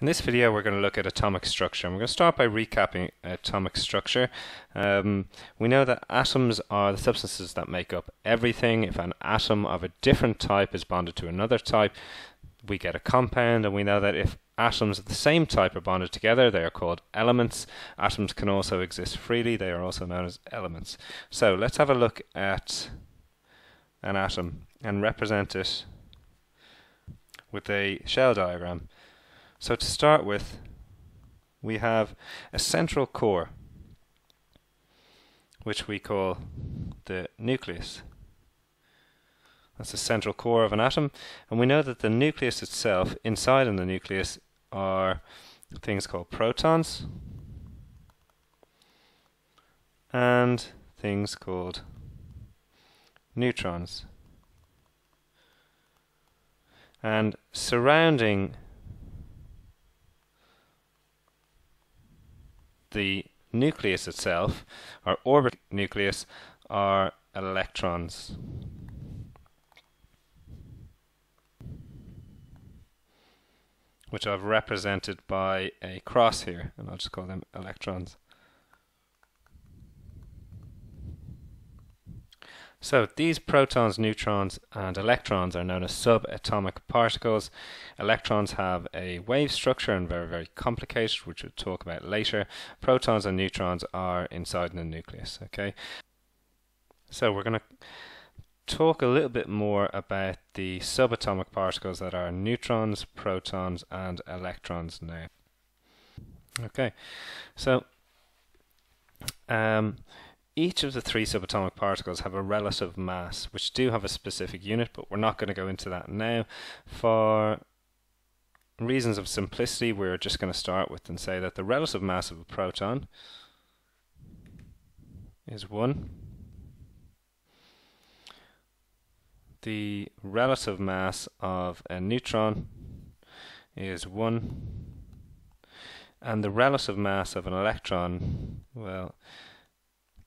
In this video we're going to look at atomic structure. And we're going to start by recapping atomic structure. We know that atoms are the substances that make up everything. If an atom of a different type is bonded to another type, we get a compound, and we know that if atoms of the same type are bonded together, they are called elements. Atoms can also exist freely. They are also known as elements. So let's have a look at an atom and represent it with a shell diagram. So to start with, we have a central core, which we call the nucleus. That's the central core of an atom, and we know that the nucleus itself, inside in the nucleus, are things called protons and things called neutrons. And surrounding the nucleus itself, our orbital nucleus, are electrons. Which I've represented by a cross here, and I'll just call them electrons. So these protons, neutrons, and electrons are known as subatomic particles. Electrons have a wave structure and very, very complicated, which we'll talk about later. Protons and neutrons are inside the nucleus. Okay. So we're going to talk a little bit more about the subatomic particles that are neutrons, protons, and electrons now. Okay. So each of the three subatomic particles have a relative mass, which do have a specific unit, but we're not going to go into that now. For reasons of simplicity, we're just going to start with and say that the relative mass of a proton is 1. The relative mass of a neutron is 1. And the relative mass of an electron, well,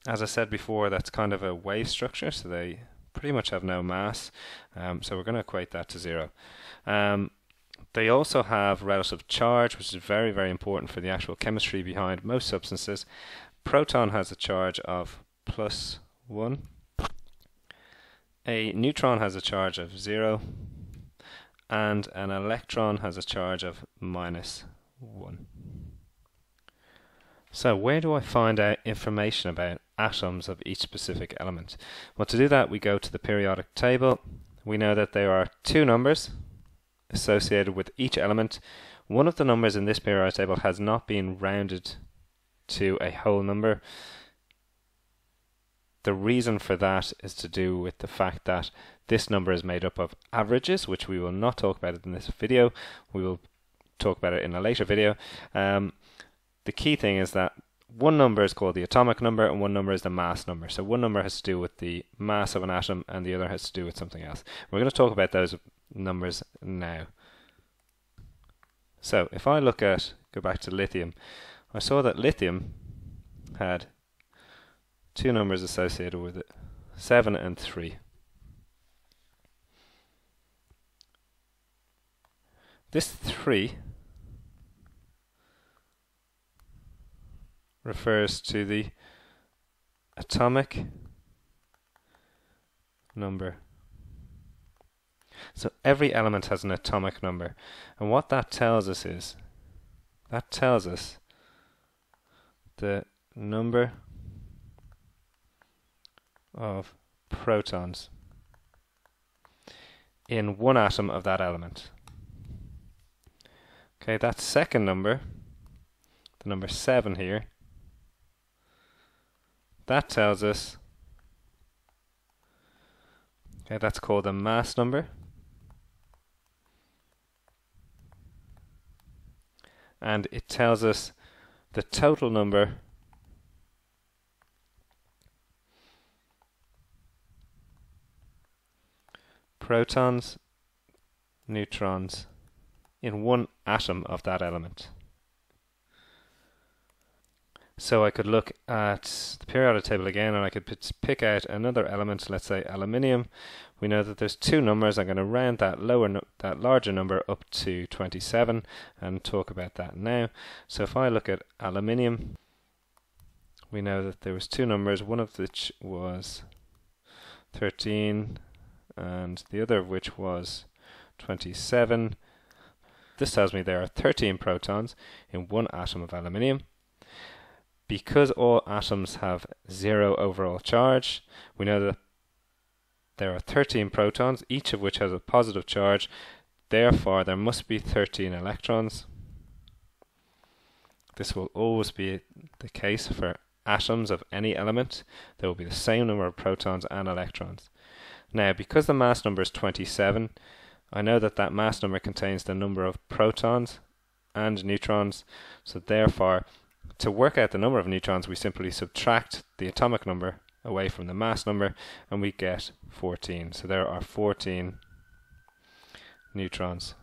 as I said before, that's kind of a wave structure, so they pretty much have no mass. So we're going to equate that to 0. They also have relative charge, which is very, very important for the actual chemistry behind most substances. Proton has a charge of +1. A neutron has a charge of 0. And an electron has a charge of -1. So where do I find out information about atoms of each specific element? Well, to do that, we go to the periodic table. We know that there are 2 numbers associated with each element. One of the numbers in this periodic table has not been rounded to a whole number. The reason for that is to do with the fact that this number is made up of averages, which we will not talk about in this video. We will talk about it in a later video. The key thing is that one number is called the atomic number and one number is the mass number. So one number has to do with the mass of an atom and the other has to do with something else. We're going to talk about those numbers now. So if I go back to lithium, I saw that lithium had 2 numbers associated with it, 7 and 3. This 3 refers to the atomic number. So every element has an atomic number. And what that tells us is, that tells us the number of protons in one atom of that element. Okay, that second number, the number 7 here, that tells us, okay, that's called a mass number. And it tells us the total number protons, neutrons in one atom of that element. So I could look at the periodic table again, and I could pick out another element, let's say aluminium. We know that there's two numbers. I'm going to round that larger number up to 27 and talk about that now. So if I look at aluminium, we know that there was two numbers, one of which was 13 and the other of which was 27. This tells me there are 13 protons in one atom of aluminium. Because all atoms have zero overall charge, we know that there are 13 protons, each of which has a positive charge. Therefore, there must be 13 electrons. This will always be the case for atoms of any element. There will be the same number of protons and electrons. Now, because the mass number is 27, I know that that mass number contains the number of protons and neutrons. So therefore, to work out the number of neutrons, we simply subtract the atomic number away from the mass number, and we get 14. So there are 14 neutrons.